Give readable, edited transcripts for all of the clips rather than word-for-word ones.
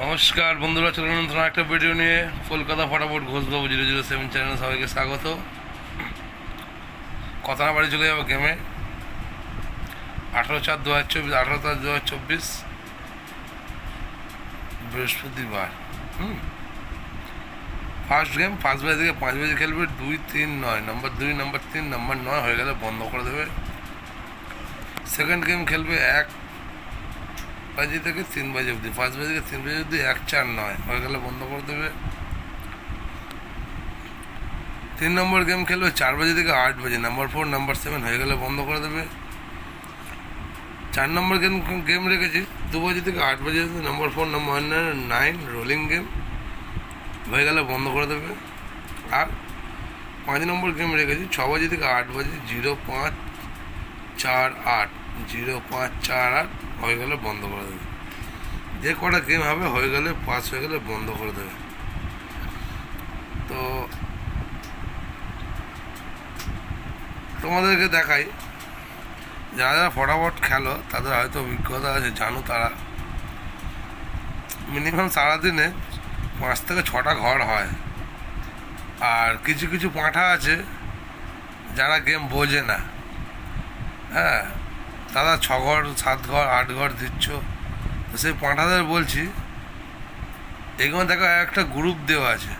নমস্কার বন্ধুরা, চলুন নতুন একটা ভিডিও নিয়ে কলকাতা ফটাফট ঘোষবাবু 007 চ্যানেলে সবাইকে স্বাগত। কথা না বাড়ি চলে যাবো গেমে। 18/4/2024, 18/4/2024 বৃহস্পতিবার। ফার্স্ট গেম 5 বাজে থেকে 5 বাজে খেলবে। 2-3-9 নম্বর 2, নম্বর 3, নম্বর 9 হয়ে গেলে বন্ধ করে দেবে। সেকেন্ড গেম খেলবে 1 বাজে থেকে 3 বাজে অবধি। 5 বাজে থেকে 3 বাজে অবধি 1-4-9 হয়ে গেলে বন্ধ করে দেবে। 3 নম্বর গেম খেলবে 4 বাজে থেকে 8 বাজে। নম্বর 4, নম্বর 7 হয়ে গেলে বন্ধ করে দেবে। 4 নম্বর গেম রেখেছি 2 বাজে থেকে 8 বাজে অবধি। নম্বর 4, নম্বর 9 রোলিং গেম হয়ে গেলে বন্ধ করে দেবে। আর 5 নম্বর গেম রেখেছি 6 বাজে থেকে 8 বাজে। 0548 0548 হয়ে গেলে বন্ধ করে দেবে। যে কটা গেম হবে হয়ে গেলে পাস হয়ে গেলে বন্ধ করে দেবে। তো তোমাদেরকে দেখাই, যারা যারা ফটাফট খেলো তাদের হয়তো অভিজ্ঞতা আছে, জানো তারা মিনিমাম সারাদিনে 5 থেকে 6টা ঘর হয়। আর কিছু কিছু পাঁঠা আছে যারা গেম বোঝে না, হ্যাঁ, তারা 6 ঘর 7 ঘর 8 ঘর দিচ্ছ। তো সেই পাঁঠাদের বলছি, এগুলো দেখো একটা গ্রুপ দেওয়া আছে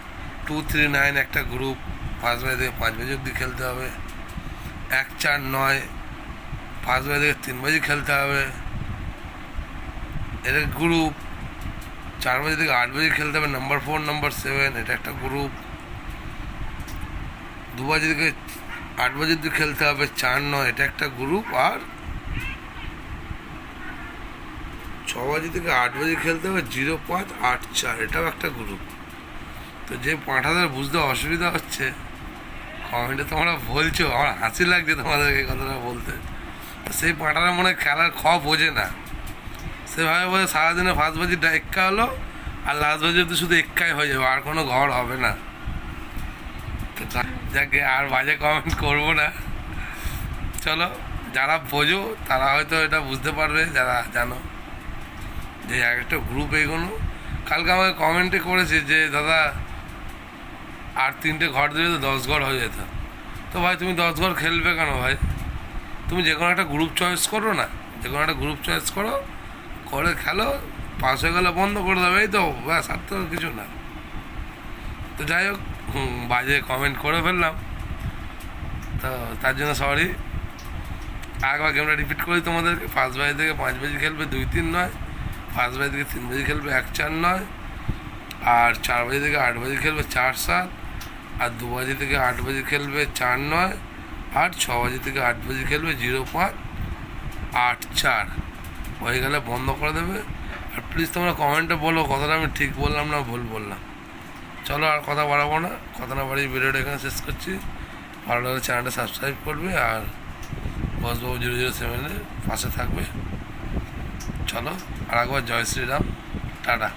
2-3-9 একটা গ্রুপ। 5 বাজে থেকে 5 বাজে অবধি খেলতে হবে। 1-4-9 5 বাজে থেকে 3 বাজে খেলতে হবে। এটা গ্রুপ 4 বাজে থেকে 8 বাজে খেলতে হবে। নম্বর 4, নম্বর 7 এটা একটা গ্রুপ। 2 বাজে থেকে 8 বাজে অবধি খেলতে হবে। 4-9 এটা একটা গ্রুপ। আর 6 বাজে থেকে 8 বাজে খেলতে হবে 0584 এটাও একটা গ্রুপ। তো যে পাঁঠাদের বুঝতে অসুবিধা হচ্ছে, কমেন্টে তোমরা বলছো, আমার হাসি লাগছে তোমাদেরকে কথাটা বলতে। তো সেই পাঁঠারা মনে হয় খেলার বোঝে না। সেভাবে বলে সারাদিনে ফার্স্ট বাজি এক্কা হলো, আর লাস্ট বাজি অব্দি শুধু এক্কাই হয়ে যাবে, আর কোনো ঘর হবে না। তো যাকে আর বাজে কমেন্ট করবো না। চলো, যারা বোঝো তারা হয়তো এটা বুঝতে পারবে, যারা জানো যে একটা গ্রুপ এগোনো। কালকে আমাকে কমেন্টে করেছে যে দাদা আর 3টে ঘর দিলে তো 10 ঘর হয়ে যেত। তো ভাই তুমি 10 ঘর খেলবে কেন ভাই? তুমি যে কোনো একটা গ্রুপ চয়েস করো না, যে কোনো একটা গ্রুপ চয়েস করো, করে খেলো, পাস হয়ে গেলে বন্ধ করে দেবে। এই তো ব্যাস, আর তো কিছু না। তো যাই হোক, বাজে কমেন্ট করে ফেললাম, তো তার জন্য সরি। একবার গেমটা রিপিট করি তোমাদেরকে। 5 বাজে থেকে 5 বাজে খেলবে 2-3-9। 5 বাজে থেকে 3 বাজে খেলবে 1-4-9। আর 4 বাজে থেকে 8 বাজে খেলবে 4-7। আর 2 বাজে থেকে 8 বাজে খেলবে 4-9। আর 6 বাজে থেকে 8 বাজে খেলবে 0584 হয়ে গেলে বন্ধ করে দেবে। আর প্লিজ তোমরা কমেন্টে বলো কথাটা আমি ঠিক বললাম না ভুল বললাম। চলো, আর কথা বাড়াবো না, কথা না বাড়িয়ে ভিডিওটা এখানে শেষ করছি। ভালো লাগলে চ্যানেলটা সাবস্ক্রাইব করবে, আর বসবাবু 007-এর পাশে থাকবে। চলো, আর একবার জয় শ্রীরাম, টাটা।